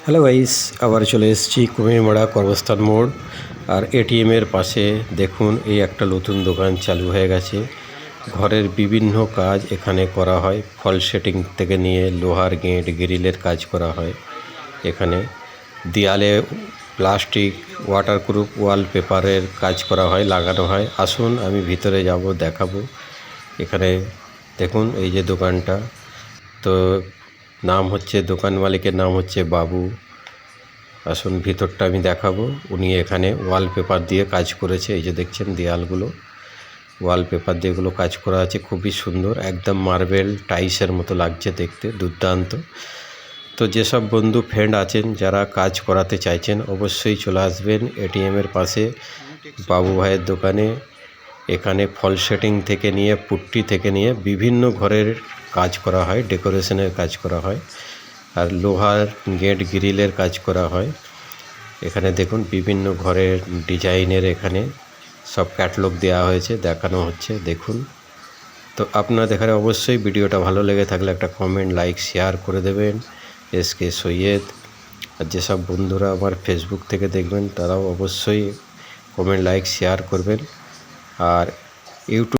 Hello guys, আবার চলে এসেছি কুমিরমারা কর্মস্থান মোড়। আর এটিএমের পাশে দেখুন এই একটা নতুন দোকান চালু হয়ে গেছে। ঘরের বিভিন্ন কাজ এখানে করা হয়, ফল সেটিং থেকে নিয়ে লোহার গেট গ্রিলের কাজ করা হয়। এখানে দেয়ালে প্লাস্টিক ওয়াটারপ্রুফ ওয়ালপেপারের কাজ করা হয়, লাগানো হয়। আসুন আমি ভিতরে যাব, দেখাবো। এখানে দেখুন এই যে দোকানটা, তো নাম হচ্ছে, দোকান মালিকের নাম হচ্ছে বাবু। আসুন ভিতরটা আমি দেখাবো। উনি এখানে ওয়ালপেপার দিয়ে কাজ করেছে। এই যে দেখছেন দেয়ালগুলো ওয়ালপেপার দিয়ে এগুলো কাজ করা আছে, খুবই সুন্দর, একদম মার্বেল টাইলসের মতো লাগছে দেখতে, দুর্দান্ত। তো যেসব বন্ধু ফ্রেন্ড আছেন যারা কাজ করাতে চাইছেন অবশ্যই চলে আসবেন এটিএমের পাশে বাবু ভাইয়ের দোকানে। এখানে ফল সেটিং থেকে নিয়ে পুট্টি থেকে নিয়ে বিভিন্ন ঘরের কাজ করা হয়, ডেকোরেশনের কাজ করা হয়, আর লোহার গেট গ্রিলের কাজ করা হয়। এখানে দেখুন বিভিন্ন ঘরের ডিজাইনের এখানে সব ক্যাটালগ দেওয়া হয়েছে, দেখানো হচ্ছে, দেখুন। তো আপনারা দেখার অবশ্যই ভিডিওটা ভালো লেগে থাকলে একটা কমেন্ট, লাইক, শেয়ার করে দেবেন। এসকে সৈয়দ। আর যেসব বন্ধুরা আমার ফেসবুক থেকে দেখবেন তারাও অবশ্যই কমেন্ট, লাইক, শেয়ার করবেন। আর ইউটিউব